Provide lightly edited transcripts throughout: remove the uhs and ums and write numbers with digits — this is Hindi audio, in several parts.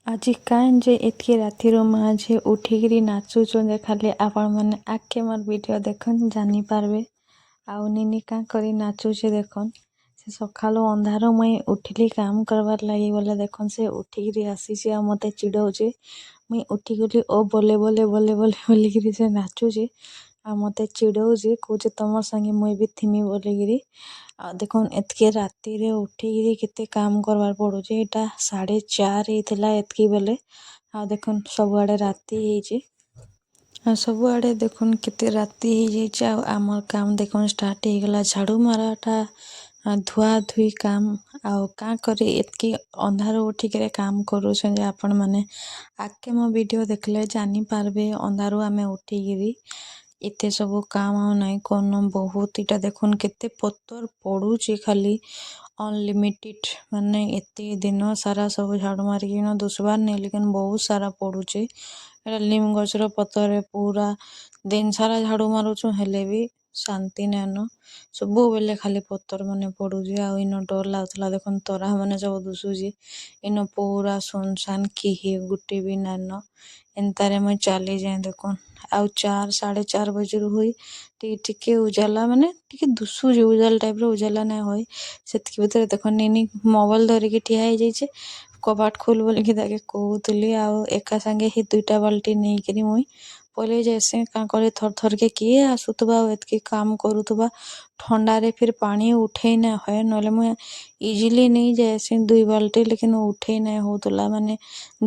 ଆଜି କାଏଁ ଯେ ଏତ୍କି ରାତିରୁ ମାଆ ଝିଅ ଉଠିକିରି ନାଚୁଛନ୍ ଯେ ଖାଲି ଆପଣମାନେ ଆଗ୍କେ ମୋର୍ ଭିଡ଼ିଓ ଦେଖନ୍ ଜାନିପାରବେ। ଆଉ ନିନି କାଁ କରି ନାଚୁଛେ ଦେଖନ୍। ସେ ସକାଳୁ ଅନ୍ଧାରୁ ମୁଇଁ ଉଠିଲି କାମ୍ କରବାର୍ ଲାଗି ବୋଲେ ଦେଖନ୍ ସେ ଉଠିକିରି ଆସିଛି ଆଉ ମତେ ଚିଡ଼ଉଛେ। ମୁଇଁ ଉଠିଗଲି ଓ ବୋଲେ ବୋଲେ ବୋଲେ ବୋଲେ ବୋଲିକିରି ସେ ନାଚୁଛେ ଆଉ ମତେ ଚିଡ଼ଉଛେ କହୁଛେ ତମର୍ ସାଙ୍ଗେ ମୁଇଁ ବି ଥିମି ବୋଲିକିରି। ଆଉ ଦେଖୁନ୍ ଏତ୍କି ରାତିରେ ଉଠିକିରି କେତେ କାମ୍ କରବାର୍ ପଡ଼ୁଛେ। ଏଇଟା 4:30 ହେଇଥିଲା ଏତ୍କି ବେଲେ। ଆଉ ଦେଖୁନ୍ ସବୁଆଡ଼େ ରାତି ହେଇଛେ। ଆଉ ସବୁଆଡ଼େ ଦେଖୁନ୍ କେତେ ରାତି ହେଇଯାଇଛେ। ଆଉ ଆମର୍ କାମ୍ ଦେଖୁନ୍ ଷ୍ଟାର୍ଟ ହେଇଗଲା ଝାଡ଼ୁ ମାରାଟା ଧୁଆ ଧୁଇ କାମ୍। ଆଉ କାଁ କରି ଏତ୍କି ଅନ୍ଧାରୁ ଉଠିକିରି କାମ୍ କରୁଛନ୍ ଯେ ଆପଣମାନେ ଆଗ୍କେ ମୋ ଭିଡ଼ିଓ ଦେଖିଲେ ଜାନିପାରବେ। ଅନ୍ଧାରୁ ଆମେ ଉଠିକିରି ଏତେ ସବୁ କାମ୍ ଆଉ ନାଇଁ କର୍ନୁ। ବହୁତ୍ ଇଟା ଦେଖୁନ୍ କେତେ ପତର୍ ପଡ଼ୁଛେ ଖାଲି ଅନଲିମିଟେଡ୍ ମାନେ ଏତେ ଦିନ ସାରା ସବୁ ଝାଡ଼ୁ ମାରିକିନା ଦୁଷବାର୍ ନାଇଁ ଲେକିନ୍ ବହୁତ୍ ସାରା ପଡ଼ୁଛେ। ଏଟା ଲିମ୍ ଗଛର ପତର୍ରେ ପୁରା ଦିନ୍ ସାରା ଝାଡ଼ୁ ମାରୁଛୁଁ ହେଲେ ବି ଶାନ୍ତି ନାଇଁନ। ସବୁବେଲେ ଖାଲି ପତର୍ ମାନେ ପଡ଼ୁଛେ। ଆଉ ଇନ ଡର୍ ଲାଗୁଥିଲା ଦେଖୁନ୍ ତରା ମାନେ ସବୁ ଦୁଶୁଛେ। ଇନ ପୁରା ସୁନସାନ୍ କେହି ଗୁଟେ ବି ନାଇଁନ। ଏନ୍ତାରେ ମୁଇଁ ଚାଲିଯାଏଁ ଦେଖୁନ୍। ଆଉ 4-4:30 ବଜେରୁ ହୋଇ ଟିକେ ଉଜାଲା ମାନେ ଟିକେ ଦୁଶୁଛେ ଉଜାଲା ଟାଇପ୍ର ଉଜାଲା ନାଇଁ ହଏ। ସେତ୍କି ଭିତ୍ରେ ଦେଖୁନ୍ ନିନି ମୋବାଇଲ୍ ଧରିକି ଠିଆ ହେଇଯାଇଛେ। କବାଟ୍ ଖୋଲ୍ ବୋଲିକି ତାକେ କହୁଥିଲି। ଆଉ ଏକା ସାଙ୍ଗେ ହି 2ଟା ବାଲ୍ଟି ନେଇକିରି ମୁଇଁ ପଲେଇ ଯାଏସିଁ। କାଁ କରି ଥର୍ ଥର୍କେ କିଏ ଆସୁଥିବା ଆଉ ଏତ୍କି କାମ୍ କରୁଥିବା। ଥଣ୍ଡାରେ ଫିର୍ ପାଣି ଉଠେଇ ନାଇଁ ହଏ ନହେଲେ ମୁଇଁ ଇଜିଲି ନେଇ ଯାଏସିଁ 2 ବାଲ୍ଟି ଲେକିନ୍ ଉଠେଇ ନାଇଁ ହଉଥିଲା ମାନେ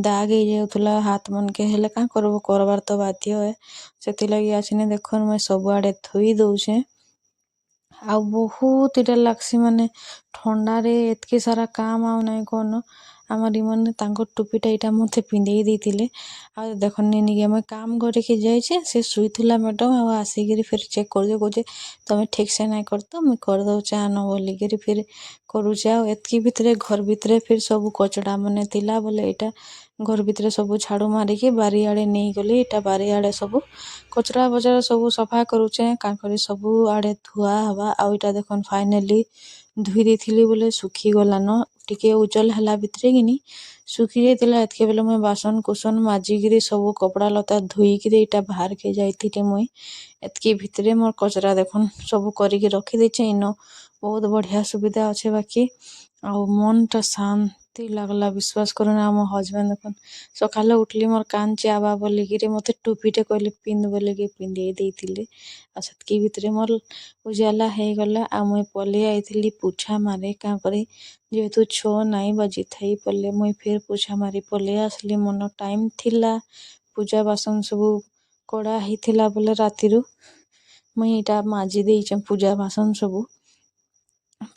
ଦାଗ୍ ହେଇଯାଉଥିଲା ହାତ୍ ମାନ୍କେ। ହେଲେ କାଁ କରବୁ କର୍ବାର୍ ତ ବାଧ୍ୟ ଏ। ସେଥିଲାଗି ଆସିନି ଦେଖୁନ୍ ମୁଇଁ ସବୁଆଡ଼େ ଧୋଇ ଦଉଛେଁ। ଆଉ ବହୁତ୍ ଇଟା ଲାଗ୍ସି ମାନେ ଥଣ୍ଡାରେ ଏତ୍କି ସାରା କାମ୍ ଆଉ ନାଇଁ କର୍ନ। ଆମର୍ ଇମାନେ ତାଙ୍କର୍ ଟୁପିଟା ଇଟା ମତେ ପିନ୍ଧେଇ ଦେଇଥିଲେ। ଆଉ ଦେଖୁନ୍ ନିନିକେ ମୁଇଁ କାମ୍ କରିକି ଯାଇଛେ ସେ ଶୁଇଥିଲା ମ୍ୟାଡ଼ାମ୍ ଆଉ ଆସିକିରି ଫିର୍ ଚେକ୍ କରୁଛେ କହୁଛେ ତମେ ଠିକ୍ସେ ନାଇଁ କର୍ତ ମୁଇଁ କରିଦଉଛେ ଆନ ବୋଲିକିରି ଫିର୍ କରୁଛେ। ଆଉ ଏତ୍କି ଭିତ୍ରେ ଘର୍ ଭିତ୍ରେ ଫିର୍ ସବୁ କଚ୍ଡ଼ା ମାନେ ଥିଲା ବୋଲେ ଇଟା ଘର୍ ଭିତ୍ରେ ସବୁ ଝାଡ଼ୁ ମାରିକି ବାରିଆଡ଼େ ନେଇଗଲି। ଇଟା ବାରିଆଡ଼େ ସବୁ କଚ୍ରା ବଚ୍ରା ସବୁ ସଫା କରୁଛେଁ। କାଁ କରି ସବୁ ଆଡ଼େ ଧୁଆ ହେବା। ଆଉ ଇଟା ଦେଖୁନ୍ ଫାଇନାଲି ଧୁଇ ଦେଇଥିଲି ବୋଲେ ଶୁଖିଗଲାନ। ଟିକେ ଉଜଲ୍ ହେଲା ଭିତ୍ରେ କିନି ଶୁଖି ଯାଇଥିଲା। ଏତ୍କି ବେଲେ ମୁଇଁ ବାସନ୍ କୁସନ୍ ମାଜିକିରି ସବୁ କପ୍ଡ଼ା ଲତା ଧୁଇକିରି ଇଟା ବାହାର୍କେ ଯାଇଥିଲି ମୁଇଁ। ଏତ୍କି ଭିତ୍ରେ ମୋର୍ କଚ୍ରା ଦେଖୁନ୍ ସବୁ କରିକି ରଖିଦେଇଛେଁ। ଇନ ବହୁତ୍ ବଢ଼ିଆ ସୁବିଧା ଅଛେ ବାକି ଆଉ ମନ୍ଟା ଶାନ୍ତି ଲାଗ୍ଲା ବିଶ୍ୱାସ୍ କରୁନ୍। ଆଉ ମୋ ହଜବେଣ୍ଡ୍ ଦେଖୁନ୍ ସକାଳେ ଉଠ୍ଲି ମୋର୍ କାନ୍ ଚିଆବା ବୋଲିକିରି ମତେ ଟୁପିଟେ କହିଲେ ପିନ୍ଧ୍ ବୋଲିକି ପିନ୍ଧେଇ ଦେଇଥିଲେ। ଆଉ ସେତ୍କି ଭିତ୍ରେ ମୋର୍ ଉଜାଲା ହେଇଗଲା। ଆଉ ମୁଇଁ ପଲେଇ ଆଇଥିଲି ପୁଛା ମାରି। କାଁ କରି ଯେହେତୁ 6 ନାଇଁ ବାଜିଥାଇ ବୋଲେ ମୁଇଁ ଫେର୍ ପୁଛା ମାରି ପଲେଇ ଆସ୍ଲି। ମୋର୍ନ ଟାଇମ୍ ଥିଲା। ପୂଜା ବାସନ୍ ସବୁ କଡ଼ା ହେଇଥିଲା ବୋଲେ ରାତିରୁ ମୁଇଁ ଇଟା ମାଜି ଦେଇଛେଁ। ପୂଜା ବାସନ୍ ସବୁ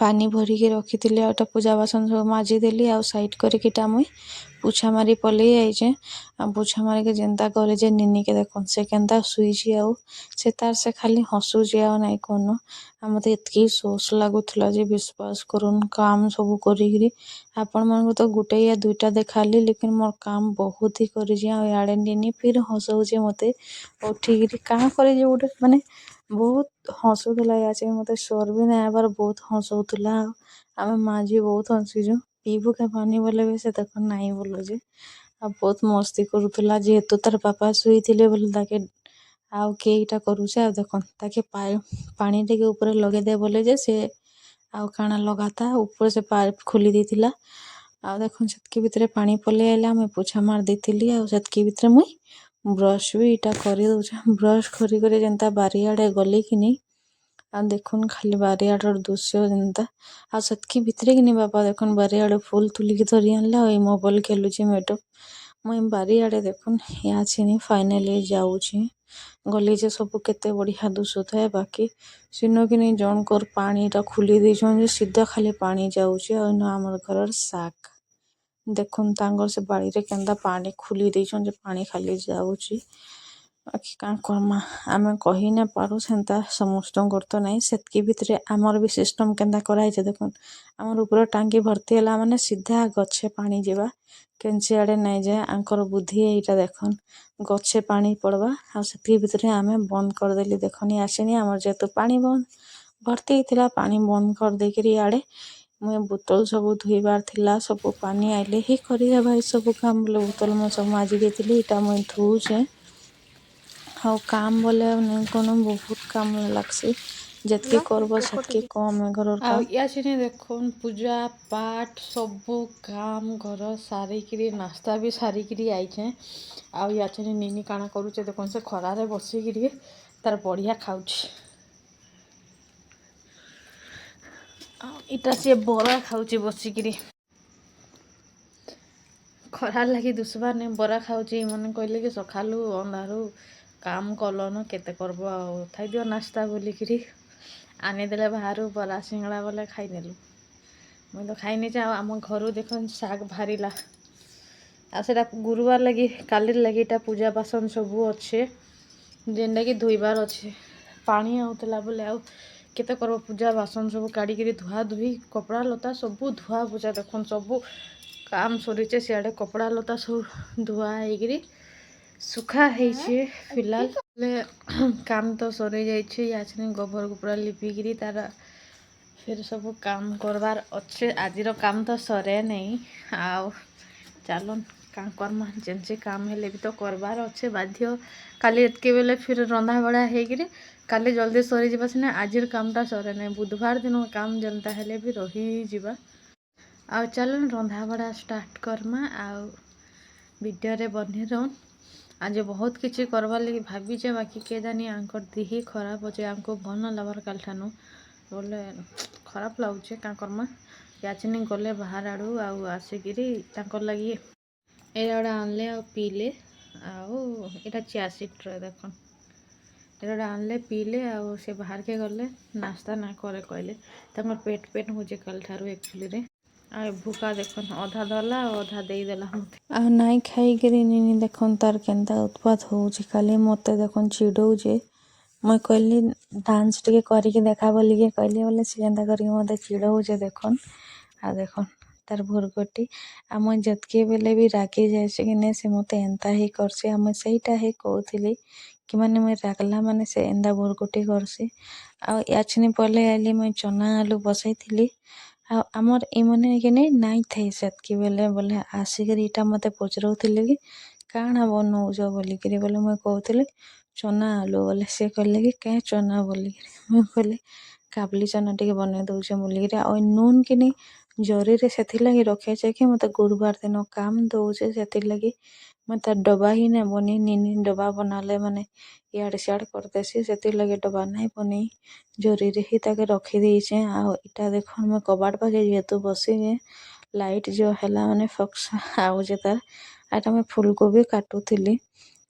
ପାନି ଭରିକି ରଖିଥିଲି। ଆଉ ଇଟା ପୂଜା ବାସନ୍ ସବୁ ମାଜିଦେଲି। ଆଉ ସାଇଡ଼୍ କରିକି ଇଟା ମୁଇଁ ପୁଛା ମାରି ପଲେଇ ଆଇଛେଁ। ଆଉ ପୁଛା ମାରିକି ଯେନ୍ତା କରିଛେ ନିନିକେ ଦେଖୁନ୍ ସେ କେନ୍ତା ଶୁଇଛେ। ଆଉ ସେ ତାର୍ ସେ ଖାଲି ହସୁଛେ ଆଉ ନାଇଁ କର୍ନ। ଆଉ ମତେ ଏତ୍କି ସୋସ୍ ଲାଗୁଥିଲା ଯେ ବିଶ୍ୱାସ୍ କରୁନ୍ କାମ୍ ସବୁ କରିକିରି ଆପଣମାନଙ୍କୁ ତ ଗୁଟେ ୟା 2ଟା ଦେଖାଲି ଲେକିନ୍ ମୋର୍ କାମ୍ ବହୁତ୍ ହି କରିଛେଁ। ଆଉ ଇଆଡ଼େ ନିନି ଫିର୍ ହସଉଛେ ମତେ ଉଠିକିରି କାଁ କରି ଯେ ଗୁଟେ ମାନେ ବହୁତ୍ ହସୁଥିଲା ଇଆଛେ ମତେ ସ୍ୱର୍ ବି ନାଇଁ ଆଏବାର୍ ବହୁତ୍ ହସଉଥିଲା। ଆଉ ଆମେ ମାଆ ଝିଅ ବହୁତ୍ ହସିଚୁଁ। ପିଇବୁ କେଁ ପାନି ବୋଲେ ବି ସେ ଦେଖୁନ୍ ନାଇଁ ବୋଲୁଛେ। ଆଉ ବହୁତ୍ ମସ୍ତି କରୁଥିଲା ଯେହେତୁ ତାର୍ ବାପା ଶୁଇଥିଲେ ବୋଲି ତାକେ ଆଉ କିଏ ଇଟା କରୁଛେ। ଆଉ ଦେଖୁନ୍ ତାକେ ପାଣି ଟିକେ ଉପରେ ଲଗେଇଦେ ବୋଲେ ଯେ ସେ ଆଉ କାଣା ଲଗାତା ଉପରେ ସେ ପାଇପ୍ ଖୋଲି ଦେଇଥିଲା। ଆଉ ଦେଖୁନ୍ ସେତ୍କି ଭିତ୍ରେ ପାଣି ପଲେଇ ଆଇଲା ମୁଇଁ ପୁଛା ମାରି ଦେଇଥିଲି। ଆଉ ସେତ୍କି ଭିତ୍ରେ ମୁଇଁ ବ୍ରସ୍ ବି ଇଟା କରି ଦଉଛେଁ। ବ୍ରସ୍ କରି କରି ଯେନ୍ତା ବାରିଆଡ଼େ ଗଲି କିନି ଆଉ ଦେଖୁନ୍ ଖାଲି ବାରିଆଡ଼ର ଦୃଶ୍ୟ ଯେନ୍ତା। ଆଉ ସେତ୍କି ଭିତ୍ରେ କିନି ବାପା ଦେଖୁନ୍ ବାରିଆଡ଼ୁ ଫୁଲ୍ ତୁଲିକି ଧରି ଆନ୍ଲା। ଆଉ ଇ ମୋବାଇଲ୍ ଖେଲୁଛେ ମ୍ୟାଡ଼ାମ୍। ମୁଇଁ ବାରିଆଡ଼େ ଦେଖୁନ୍ ଇଆଛିନି ଫାଇନାଲି ଯାଉଛେଁ। ଗଲି ଯେ ସବୁ କେତେ ବଢ଼ିଆ ଦୁସୁଥାଏ। ବାକି ସେନ କିନି ଜଣଙ୍କର୍ ପାଣିଟା ଖୁଲି ଦେଇଛନ୍ ଯେ ସିଧା ଖାଲି ପାଣି ଯାଉଛେ। ଆଉ ଇନ ଆମର୍ ଘରର୍ ଶାଗ୍ ଦେଖୁନ୍ ତାଙ୍କର୍ ସେ ବାଡ଼ିରେ କେନ୍ତା ପାଣି ଖୁଲି ଦେଇଛନ୍ ଯେ ପାଣି ଖାଲି ଯାଉଛେ। ବାକି କାଁ କର୍ମା ଆମେ କହି ନାଇଁ ପାରୁ ସେନ୍ତା ସମସ୍ତଙ୍କର୍ ତ ନାଇଁ। ସେତ୍କି ଭିତ୍ରେ ଆମର୍ ବି ସିଷ୍ଟମ୍ କେନ୍ତା କରାହେଇଛେ ଦେଖୁନ୍। ଆମର୍ ଉପର ଟାଙ୍କି ଭର୍ତ୍ତି ହେଲା ମାନେ ସିଧା ଗଛେ ପାଣି ଯିବା କେନ୍ky ଆଡ଼େ ନାଇଁ ଯାଏ। ଆଙ୍କର ବୁଦ୍ଧି ଏଇଟା ଦେଖୁନ୍ ଗଛେ ପାଣି ପଡ଼୍ବା। ଆଉ ସେତ୍କି ଭିତ୍ରେ ଆମେ ବନ୍ଦ୍ କରିଦେଲି ଦେଖୁନ୍ ଇଆଛିନି ଆମର୍ ଯେହେତୁ ପାଣି ବନ୍ଦ୍ ଭର୍ତ୍ତି ହେଇଥିଲା ପାଣି ବନ୍ଦ୍ କରିଦେଇକିରି ଇଆଡ଼େ मुई बोतल सब धोइबार थिला सब पानी आइले ही करी भाई सब काम बोले बोतल मैं सब माजी देती इटा मुई धोउछे हाँ काम बोले नहीं कोनो बहुत काम लगसी जितके करब सेतके कम है घर काम याचिनी देखुन पूजा पाठ सबू काम घर सारिकी नास्ता भी सारिकी आईचे आउ याचिनी निनी काना करूचे देखुन से खरारे बसिकी तार बढ़िया खाऊछ इटा सी बरा खाऊची बसिकी खरार लगी दुसबार नहीं बरा खाऊची मन कहले कि सकालू अंधारू काम कलन केते करबो थाई दियो नास्ता बोलिकी आनीदे बाहर बरा सिंगड़ा बोले खाईनेलु मुझे तो खाई नहीं आम घर देख शाग बाहरला आटा गुरुवार लगी काली लगी पूजा बासन सबू अच्छे जेनटा कि धोइबार अच्छे पानी आउला बोले आउ केते करबो पूजा बासन सब काढ़ी धुआ धुई कपड़ा लता सबू धुआ पूजा देखुन सबू काम सरीचे सियाड़े कपड़ा लता सब धुआ होगी सुखा है फिलहाल काम तो सरी जाइए याचने गोबर गोबरा लिपिकी तार फिर सब काम करवार अच्छे आजिर काम तो सरे नहीं आउ चलन क्या करमा जेनसे काम हेले भी तो करवार अच्छे बाध्य काली एतके बेले फिर रंधा बड़ा होगी काली जल्दी सरी जावा सिना आजिर कामटा सरे नहीं बुधवार दिन काम जनता हेले भी रही जावा आउ चलन रंधा बड़ा स्टार्ट करमा आउ वीडियो रे बनी रहन आज बहुत किसी करवार लगी भावीचे बाकी के जानी आंकर दिही खराब अच्छे आमको भल न लबार काल ठानु बोले खराब लगुचे क्या करमा याचिनी गले बाहर आड़ू आउ आसिकी लगी ये आनले आ पीले आउ इटा चियासीड्र देखन ये आनले पीले आउ से बाहर के गले नास्ता ना करे कहले पेट पेट हो कल ठारू एक्चुअली आ भूखा देखन अधा दला अधा देदेला मत आ नाई खाई निनी देखन तार केन्ता उत्पात हो खाली मत देखन चिड़ौजे मैं कहली डांस टे करके देखा बोलिके कहली बोले सी केन्ता करके मत चिड़ौजे देखन आ देखन तार भुरगटी आ मैं जतके बेले भी रागी जाए कि नहीं से मत एंता ही करसी आ मैं सहीटा ही कहली कि माने मैं रागला माने से एंदा भुरगटी करसी आ याचनी पहले आइली मैं चना आलू बसई थी आमर इमने कि नहीं नाई थे सेतकी बेले बोले आसिक इटा मत पचराउले कि काଣା बनौज बोलिकी बोले मुझे कहली चना आलू बोले सी कहले कि क्या चना बोलिकी मुझे कहली काबली चना टे बनई दौचे बोलिकी आ नून कि नहीं जरी से रखे कि मत गुरुवार दिन काम दौचे से लगी मैं तार डब्बा ही नहीं बनी निनी डब्बा बनाले माने इयाड़े सियाड़े करदेसी से लगे डब्बा नहीं बनी जरी ही ताके रखी देचे आ इटा देख मैं कबाड़ पाखे जेहेतु बसी लाइट जो है माने फक्स आउे तार आटा मैं फुलकोबी काटुली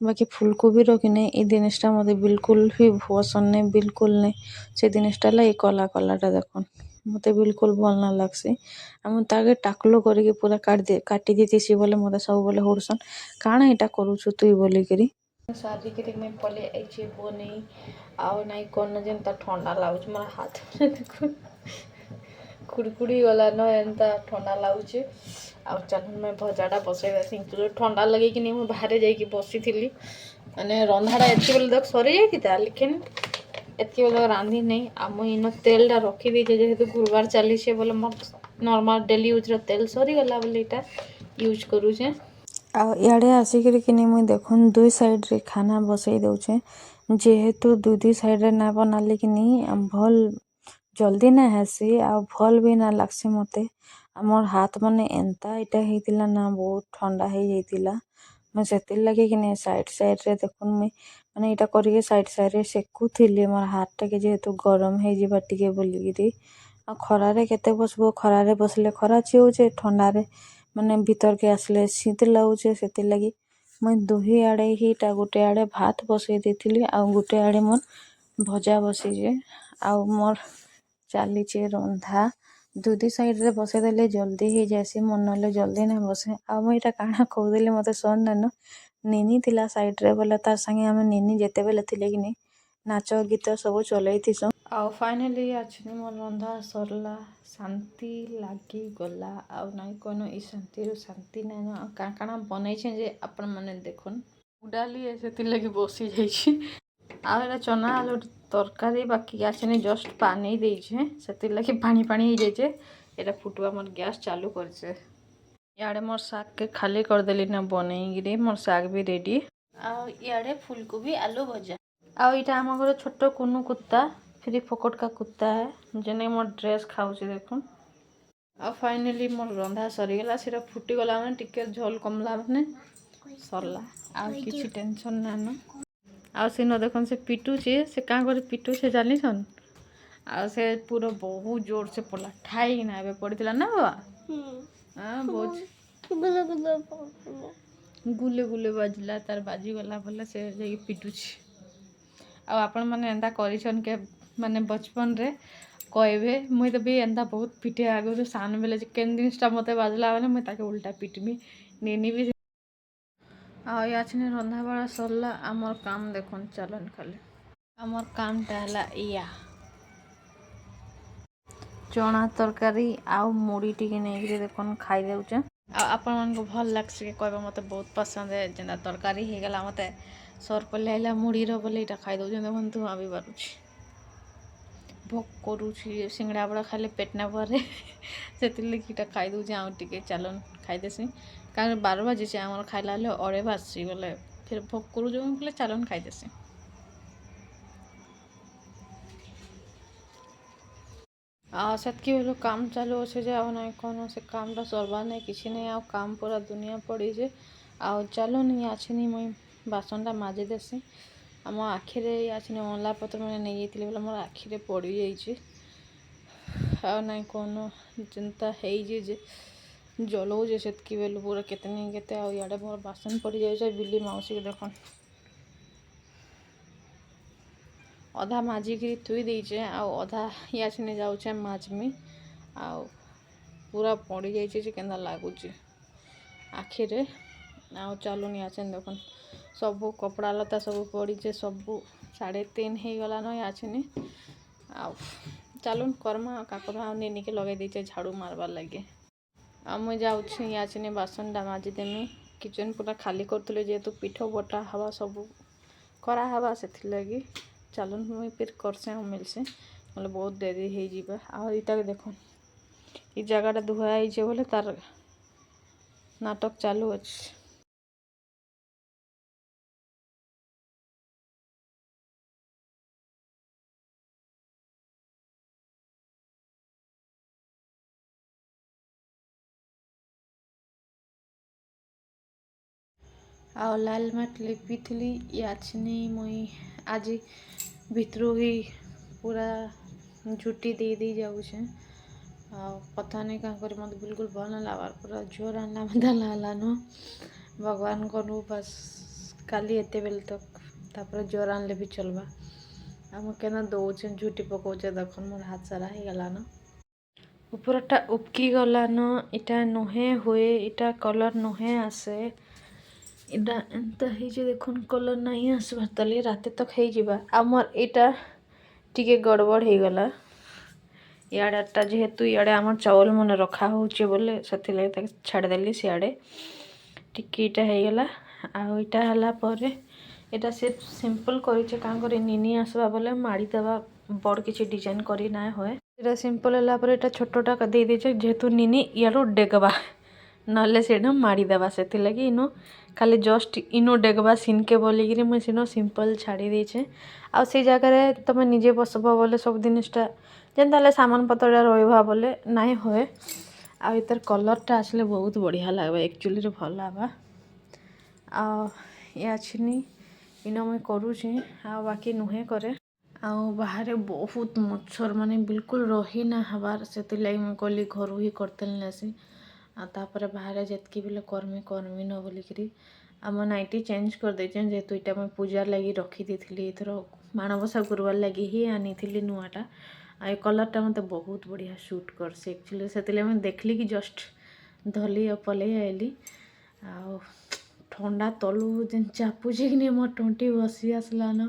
बाकी फुलकोबी रखी ये जिनटा मत बिल्कुल भी पसंद नहीं बिल्कुल नहीं से जिनटा लगे कला कलाटा देखन मत बिल्कुल भल ना लगसी ताके टाकलो करके पूरा काटी देती बोले मत सब बोले हुड़सन काଣା इटा करूछु तुई बोलिकी सारी मैं पले आई बनी आउ नाई कौन जेनता ठंडा लगुच मोर हाथ में देखो कुड़कुड़ी गला न एंता ठंडा लगुच आ चल मैं भजाटा बसई ठंडा लगे कि नहीं बाहर जाकि बसी थी मैंने रंधाटा एत बेले तक सरी जाता लेकिन एत बेले रांधि नहीं आम इन तेलटा रखी जेहेतु गुरुवार चली बोले मोर नॉर्मल डेली यूज तेल सरीगला बोले इटा यूज करूचे आड़े आसिक कि मुई देखुन दुई साइड रे खाना बसई दौचे जेहेतु दुई साइड रे ना बनाले कि नहीं भल जल्दी ना हेसी आ भल भी ना लगसी मते मोर हाथ माने एंता इटा हेतिला ना बहुत ठंडा हो जाइतिला मैं से लगे कि नहीं साइड साइड रे देखुन मुई माने इटा करके साइड साइड रे सेकुली मोर हाथ टा के जेहेतु गरम हो जावा टिके बोलिकी आ खरारे केते बसबो खरारे बसले खरा चिउचे ठंडारे माने भीतर के आसले शीत लगुचे से लगी मैं दुही आड़े ही गोटे आड़े भात बसई देती आ गोटे आड़े मोर भजा बसीजे आ मोर चलीचे रंधा दुई साइड रे बसईदे जल्दी हो जासी मन ना जल्दी ना बसे आ मुझे काଣା कहली मत सन नान निनी थिला साइड रे बोले तार संगे आम निनी जेते बेले थिले कि नहीं नाच गीत सब चलई थीस आ फाइनाली अच्छे मोर रंधा सरला शांति लगी गला आउ नाई कौन ई शांति शांति नाइन काଣା बनई जे आपण मैंने देखन उडाली से लगी बसी जाइए आ चना आलू तरकारी बाकी आसने जस्ट पानी देचे से लगे पानी पानी हो जाए एटा फुटवा मोर गैस चालू करछे इयाड़े मोर साग के खाली करदेली ना बनईगिरी मोर साग भी रेडी इयाड़े फूलकोबी आलू भजा आईटा आम घर छोट कुनू कुत्ता फ्री फोकट का कुत्ता है जेने मोर ड्रेस खाऊे देखुन आ फाइनली मोर रंधा सरीगला सेटा फुटीगला मैंने टिके झोल कमला मैंने सरला आ किसी टेंशन ना न आ सिन देखन से पिटुचे से क्या कर पिटुचे जानी सन आ से पूरा बहुत जोर से पड़ा ठाई ना एबे पड़ीला ना बाबा हां बहुत गुले गुले बाजला तार बाजी गला भले से जाई पिटुची आ आपण माने एंदा करिसन के माने बचपन रे कहबे मुई तो भी एंदा बहुत पिटे आगु सान बेले केन जिनिसटा मते बाजला माने मुई ताके उल्टा पिटमी नेनी भी आ याचने रंधा बड़ा सरला आमर काम देखन चलन खाली आमर कामटा हला इया चना तरकारी आउ मुड़ी टिके नहीं देखन खाई देउचे आपण मन को भल लागसे के कहबे मते बहुत पसंद है जेना तरकारी हे गेला मते सर पर लाइला मुड़ी रो बोले इटा खाई दउचे देखन तू आबी बारुची भोक करूची सिंगड़ा बड़ा खाले पेट ना भरे सेतिले किटा खाई दउचे आ टिके चलन खाई देसी कारण 12 बजे से हमर खाइला ले अड़े बासी बोले फिर भोक करू जो बोले चलन खाई देसी सेतकी बेलो काम चालू अच्छे जे ना कौन से कामटा सरबार नहीं किसी नहीं आ काम पूरा दुनिया पड़ी जे आ चलो नहीं आछनी मुई बासनटा माजी देसी आम आखिरे आछनी अनला पत्र मैंने नहीं जाइए बोले मोर आखिरे पड़ी जाइए आ नहीं कौन चिंता है जे जलाऊे सेतकी बेलू पूरा केतनी केते आड़े मोर बासन पड़ जाए बिल्ली मौसी के देखन अधा माजिकी थुई देचे आधा याचने जाऊे माजमी आ पूरा पड़ी जाइए केन्दा लगुच आखिरे आ चलुन याचन देखन सबू कपड़ा लता सब पड़ीचे सबू 3:30 हो गलान याचने आ चलुन कर्मा काकरा नेनी के लगे देचे झाड़ू मारबार लगे आ मुझे जाऊँ याचने बासनटा माजिदेमी किचन पूरा खाली करतुले जेहेतु पिठ बटा हवा सब करा हवा से लगी चलुन मुई फिर करसे मिलसे मतलब बहुत देरी हो जाए आ इटा देखो ये जगह धुआई बोले तार नाटक चालू अच्छे आ लाल माट लिपी थी याचनी मुई आज भितरू ही पूरा झुटी दे जाऊे आ पता नहीं क्या कर मत बिल्कुल भल ना लगा पूरा जोर आना मत लालान भगवान करू बस काली एते बेल तक तापर जोर आनले भी चलबा आम केना दौचे झुटी पकाउचे देखन मोर हाथ सारा हो गलान ऊपरटा उपकी गलान इटा नुहे हुए इटा कलर नुहे आसे इटा एंता देखुन कलर नहीं आसबार ताले रात तक हो आमर इटा टिके गड़बड़ हो गला इाड़ा जेहेतु इे आम चावल मन रखा होचे बोले से छाड़देली सियाड़े टिके इटा हो गला आईटा है इटा सिर्फ सिंपल करें क्या कर निनी आसवा बोले माड़ी देवा बड़ किसी डिजाइन करी ना हुए इटा सिंपल है इटा छोटा दे दीचे जेहेतु निनी इाड़ू डेगबा नले से माड़ी देवा से लगी इनो खाली जस्ट इनो डेगबा सिनके बोलिकी मुझे सिनो सिंपल छाड़ी देचे आ से जगह तुम निजे बसब बोले सब जिनटा जेनता सामान पत्र रहा बोले नाई हुए आ इतर कलरटा आसले बहुत बढ़िया लगे एक्चुअली भल लगा आछनी इनो मुई करुँची आ बाकी नुहे करे आ बाहर बहुत मच्छर माने बिल्कुल रही ना हबार से लगी मुझे कहली घर ही करते नेसी आपर बाहर जितकी बेले कर्मी न बोलिकी आम नाइटी चेंज कर देचे जेहेतु इटा मैं पूजार लगी रखी थी एथर माणबसा गुरुवार लगी ही आनी थी नुआटा आ कलरटा मत बहुत बढ़िया सुट करसी एक्चुअली से मैं देखली कि जस्ट धली पलि आइली आ ठंडा तलु जेन चापुचे कि नहीं मोर टंटी बसी आसलान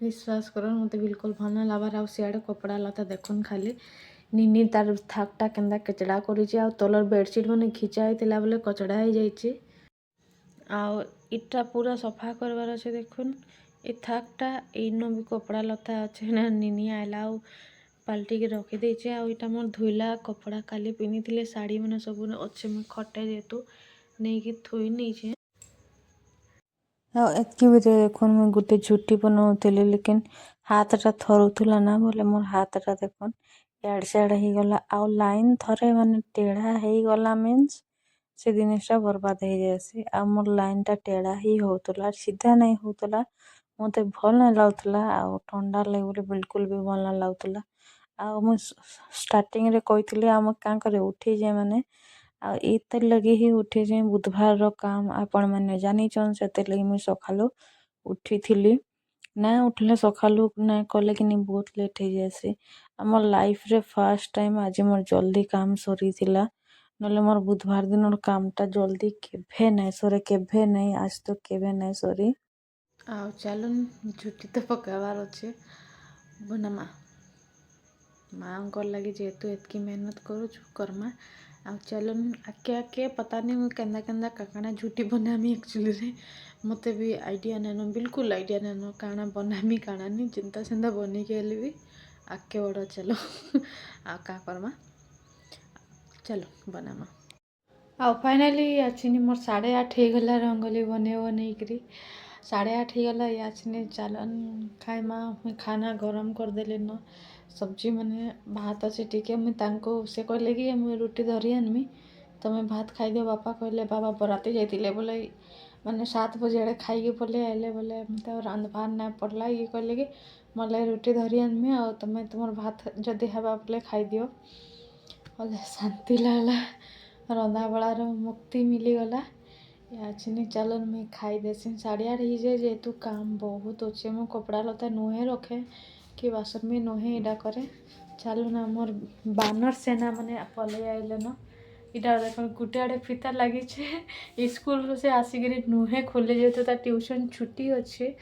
विश्वास कर मत बिल्कुल भल ना लबार आ सियाड़े कपड़ा लता देखुन खाली निनी तार थाकटा केन्दा कचड़ा करी तलर बेडसीट मैंने खिंचा होता बोले कचड़ा हो जाइए आटा पूरा सफा करवार अच्छे देखुन ये थाकटा इन भी कपड़ा लता अच्छे ना निनी आइला पाल्टिकी रखिदेचे आईटा मोर धोइला कपड़ा काली पिनी शाढ़ी मैंने सब अच्छे मुझे खटे जेतु नहीं कि थोई नहीं एतकी भितर देखुन मुझे गोटे झुटी बनाऊली लेकिन हाथटा थरुला ना बोले मोर हाथटा देखुन इड सियाड़े हो गला आउ लाइन थरे माने टेढ़ा हो गला मीन्स से जिनटा बर्बाद हो जाए आ मोर लाइन टा टेढ़ा ही होतला सीधा नहीं होतला मत भल नहीं लगुला आ ठंडा लगे बिल्कुल भी भल नहीं लगुला आ स्टार्टिंग रे कही आम क्या करे उठी जाए माने आते लगे ही उठी जाए बुधवार काम आपण मैंने जानी से लगे मुझे सका उठी थी ना उठले सकालू ना कले कि बहुत लेट हो जाए आम लाइफ रे फर्स्ट टाइम आज मोर जल्दी काम सरी ना मोर बुधवार दिन कामटा जल्दी केभे नहीं सरे केभे नहीं आज तो केभे नहीं सरी आ चलन झुटी तो पकाबार अच्छे बनमा माँ को लगे जेहेतु एतकी मेहनत करूँ करमा आ चलन आके आके पता नहीं मुझे केंदा केंदा काकाना झुटी बनामी एक्चुअली रे मते भी आइडिया नैन बिल्कुल आइडिया नैन काना बनामी काना नहीं चिंता चिंता बनी के भी आके बड़ चलो आ का करमा चलो बनामा आ फाइनाली आछिनी मोर 8:30 हो गला रंगोली बने बनईकरी 8:30 हो गला याचने चलन खाइमा मुई खाना गरम कर देले न सब्जी मैंने भात अच्छे टीके मुझे से कहले कि मुझे रुटी धरी आनमी तुम्हें भात खाईदियो बापा कहले बाबा बराती जाइए बोले मैंने 7 बजे आड़े खाई पड़े आइले बोले मत रांधबार ना पड़ला ये कहले कि मतलब रुटी धरी आनमी आ तुम्हें तुम भात जदि हवा बोले खाईदियो बोले शांति लगला रंधा बड़ार मुक्ति मिलीगला याचिनी चलन मुझे खाई देसी 8:30 ही जाए जेहेतु काम बहुत अच्छे मो कपड़ा लता नुहे रखे कि बासन भी नुहे इटा करे चलो ना मोर बानर सेना मैंने पलि आइले न इटा देख गोटे आड़े फीता लगी स्कूल से आसिक नुहे खोले जेहेतु ट्यूशन छुट्टी अच्छे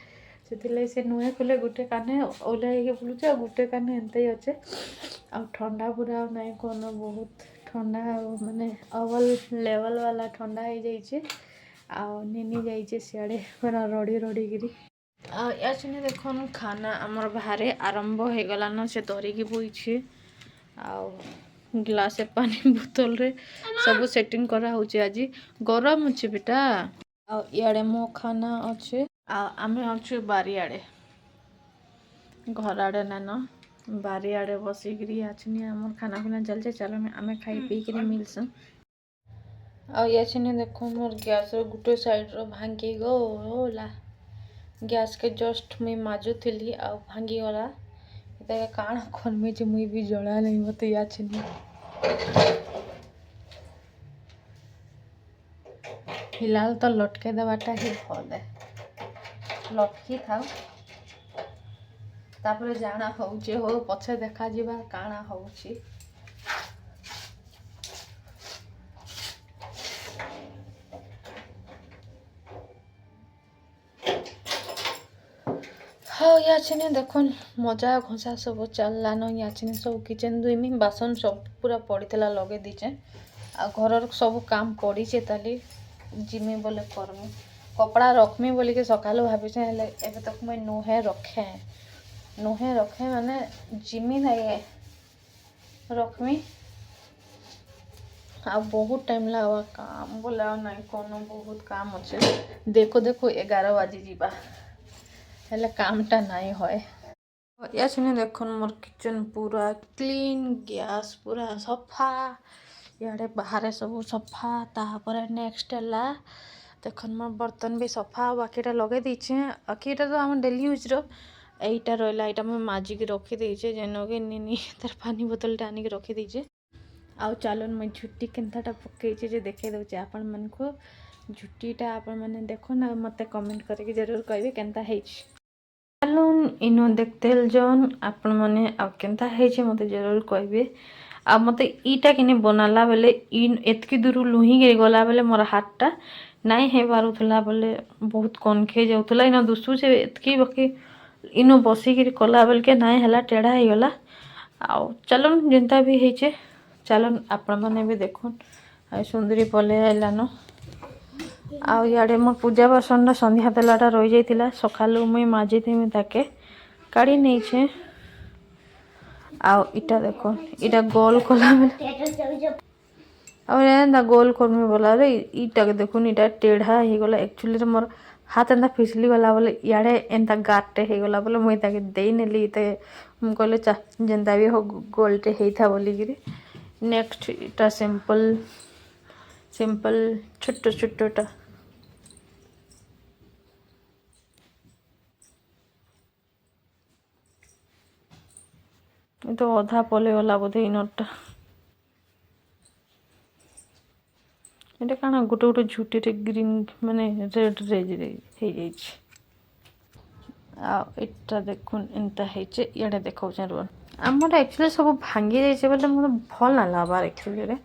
से नुहे खोले गोटे काने ओल्हे बुलूचे गोटे काने एंते अच्छे आ ठंडा पूरा नहीं कौन बहुत ठंडा माने अवल लेवल वाला ठंडा हो जाइए आनी जाइए सियाड़े पूरा रड़ी रड़ी गिरी याचने देख खाना आमर बाहर आरंभ हो गलान से धरिकी बोईछे ग्लास पानी बोतल रे सब सेटिंग करा होचे आज गरम अच्छे बेटा इे मो खाना अच्छे आम अच्छे बारियाड़े घर आड़े नान बारियाड़े बसिकी आछनी आम खाना खुना चलचे चलो आम खाई पीक मिलसु आछने देख मोर गैस गोटे साइड रो भांगी गला गैस के जस्ट मुई माजुली आ भांगी गला काण करमी जे मुई भी जला नहीं मत याचनी फिलहाल तो लटके देवाटा ही भल है लटकी था तापर जाना होचे हो पछे देखा जीवा काना होची हाँ याचने देखन मजा घसा सब चलान याचने सब किचन दुईमी बासन सब पूरा पड़ीला लगे दीचे आ घर सब काम पड़ी ताली जिमी बोले करमी कपड़ा रखमी बोल के सका भावी एवं तक मुझे नुहे रखे माने जिमी नहीं रखमी आ बहुत टाइम लगा काम बोले ना कौन बहुत काम अच्छे देखो देखो 11 बाजी जीवा हेले कामटा नहीं होए या सुने देखो मोर किचन पूरा क्लीन गैस पूरा सफा इे बाहर सब सफा तापर नेक्स्ट है देख मोर बर्तन भी सफा बाकीटा लगे दीचे बाकीटा तो आम डेली यूज रहीटा रहा यहाँ मुझे माजिक रखीदे जेनके नी तार पानी बोतलटा आनिक रखीदे आउ चलन मुझे झुटी केन्ताटा पकईचे देखे दूचे आपण मन को झुटीटा आपण मैंने देखो ना मत कमेंट करके जरूर कहे केन्ता है चलन इनो देखते जन आपण मैंने आंता मत जरूर कहे आ मत ईटा कि बनाला बेले एतकी दूर लुही गिरी गला बेले मोर हाथटा नहीं है पारुला बोले बहुत कनखे जाऊला इन दुसु से एतकी बाकी इनो बसिकी कला बेल के नाई है टेढ़ा हो गला आउ चलन जेनता भी है चलन आपण मैंने भी देखुन सुंदरी पले आइलान आड़े मोर पूजा बासन संध्या देलाटा रही जाइतिला सकालू मुई माजिथेमी ताके काढ़ी नहीं ଆଉ ଇଟା ଦେଖ ଇଟା ଗୋଲ କଲା ବେଲେ ଆଉ ଏନ୍ତା ଗୋଲ କର୍ମି ବୋଲାରେ ଇଟାକେ ଦେଖୁନ୍ ଇଟା ଟେଢ଼ା ହେଇଗଲା। ଆକ୍ଚୁଆଲିରେ ମୋର୍ ହାତ ଏନ୍ତା ଫିସଲି ଗଲା ବୋଲେ ଇଆଡ଼େ ଏନ୍ତା ଗାରଟେ ହେଇଗଲା ବୋଲେ ମୁଇଁ ତାକେ ଦେଇନେଲି ଇତେ ମୁଁ କହିଲେ ଯେନ୍ତା ବି ହଉ ଗୋଲଟେ ହେଇଥା ବୋଲିକିରି। ନେକ୍ସଟ ଇଟା ସିମ୍ପଲ ଛୋଟ ଛୋଟଟା ଏ ତ ଅଧା ପଲେଇଗଲା ବୋଧେ ଇନରଟା। এটা କାଣା ଗୋଟେ ଗୋଟେ ଝୁଟିରେ ଗ୍ରୀନ୍ ମାନେ ରେଡ୍ରେ ହେଇଯାଇଛି। ଆଉ ଏଟା ଦେଖୁନ୍ ଏନ୍ତା ହେଇଛେ ଇଆଡ଼େ ଦେଖାଉଛେ ରୁହ। ଆମର ଆକ୍ଚୁଆଲି ସବୁ ଭାଙ୍ଗି ଯାଇଛେ ବୋଲେ ମୋତେ ଭଲ ନା ଲାଗ୍ବାର ଆକ୍ଚୁଆଲିରେ।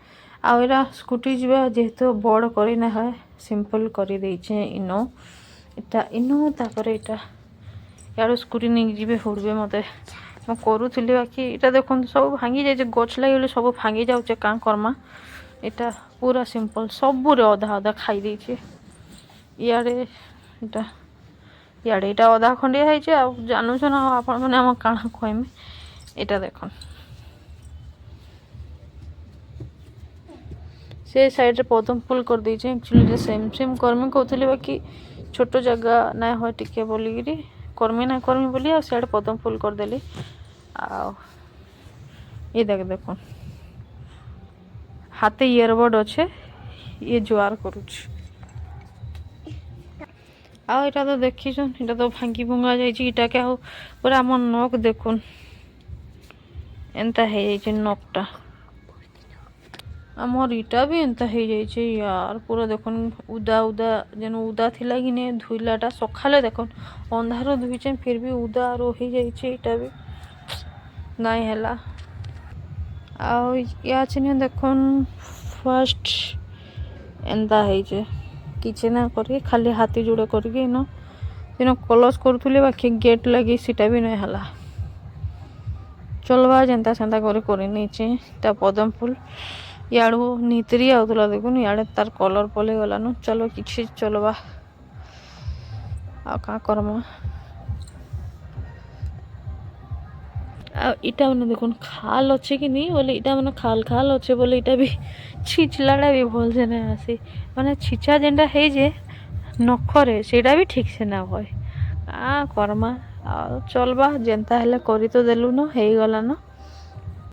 ଆଉ ଏଇଟା ସ୍କୁଟି ଯିବା ଯେହେତୁ ବଡ଼ କରି ନା ହୁଏ ସିମ୍ପଲ୍ କରିଦେଇଛେ ଇନୋ ଏଟା ଇନୋ ତାପରେ ଏଇଟା ଇଆଡ଼ୁ ସ୍କୁଟି ନେଇକି ଯିବେ ହୁଡ଼ବେ ମୋତେ ମୁଁ କରୁଥିଲି ବାକି ଏଇଟା ଦେଖନ୍ତୁ ସବୁ ଭାଙ୍ଗି ଯାଇଛି ଗଛ ଲାଗିଗଲେ ସବୁ ଭାଙ୍ଗି ଯାଉଛେ କାଁ କର୍ମା। ଏଟା ପୁରା ସିମ୍ପଲ୍ ସବୁରେ ଅଧା ଅଧା ଖାଇ ଦେଇଛେ। ଇଆଡ଼େ ଏଟା ଇଆଡ଼େ ଏଇଟା ଅଧା ଖଣ୍ଡିଆ ହେଇଛେ ଆଉ ଜାନୁଛନ୍ ଆଉ ଆପଣମାନେ ଆମ କାଣା କହିମି। ଏଇଟା ଦେଖୁନ୍ ସେ ସାଇଡ଼୍ରେ ପଦମ ଫୁଲ କରିଦେଇଛେ ଆକ୍ଚୁଆଲିରେ ସେମ୍ କର୍ମି କହୁଥିଲି ବାକି ଛୋଟ ଜାଗା ନାଇଁ ହୁଏ ଟିକେ ବୋଲିକିରି କର୍ମି ନାଇଁ କର୍ମି ବୋଲି ଆଉ ସିଆଡ଼େ ପଦମ ଫୁଲ କରିଦେଲି। ଆଉ ଇ ଦେଖୁନ୍ ହାତେ ଇୟରବଡ଼ ଅଛେ ଇଏ ଜୁଆର କରୁଛି। ଆଉ ଏଇଟା ତ ଦେଖିଛନ୍ ଏଇଟା ତ ଭାଙ୍ଗି ଭୁଙ୍ଗା ଯାଇଛି ଇଟାକେ ଆଉ ପୁରା ଆମର ନଖ୍ ଦେଖୁନ୍ ଏନ୍ତା ହେଇଯାଇଛି ନଖଟା। ଆମର ଇଟା ବି ଏନ୍ତା ହେଇଯାଇଛି ୟାର ପୁରା ଦେଖୁନ୍ ଉଦା ଯେନ୍ ଉଦା ଥିଲା କି ନି ଧୋଇଲାଟା ସକାଳେ ଦେଖୁନ୍ ଅନ୍ଧାର ଧୋଇଛେ ଫିର୍ ବି ଉଦା ରହିଯାଇଛି ଇଟା ବି ନାଇଁ ହେଲା। ଆଉ ୟା ଚିନି ଦେଖୁନ୍ ଫାଷ୍ଟ ଏନ୍ତା ହେଇଛେ କିଛି ନା କରି ଖାଲି ହାଥି ଯୋଡ଼େ କରିକି ଇନ କଲର୍ସ କରୁଥିଲେ ବାକି ଗେଟ୍ ଲାଗି ସେଟା ବି ନାଇଁ ହେଲା। ଚଲ୍ବା ଯେନ୍ତା ସେନ୍ତା କରି ନେଇଛେ ତା ପଦମ ଫୁଲ ଇଆଡ଼ୁ ନିତିରି ଆଉଥିଲା ଦେଖୁନ୍ ଇଆଡ଼େ ତାର କଲର୍ ପଲେଇ ଗଲାନ ଚଲ କିଛି ଚଲ୍ବା ଆଉ କାଁ କର୍ମା। ଆଉ ଇଟା ମାନେ ଦେଖୁନ୍ ଖାଲ ଅଛେ କି ନି ବୋଲେ ଇଟା ମାନେ ଖାଲ ଅଛେ ବୋଲେ ଇଟା ବି ଛିଚଲାଟା ବି ଭଲସେ ନାଇଁ ଆସି ମାନେ ଛିଚା ଯେନ୍ଟା ହେଇଛେ ନଖରେ ସେଇଟା ବି ଠିକ୍ ସେ ନା ହୁଏ କାଁ କର୍ମା। ଆଉ ଚଲ୍ବା ଯେନ୍ତା ହେଲେ କରି ତ ଦେଲୁନ ହେଇଗଲାନ।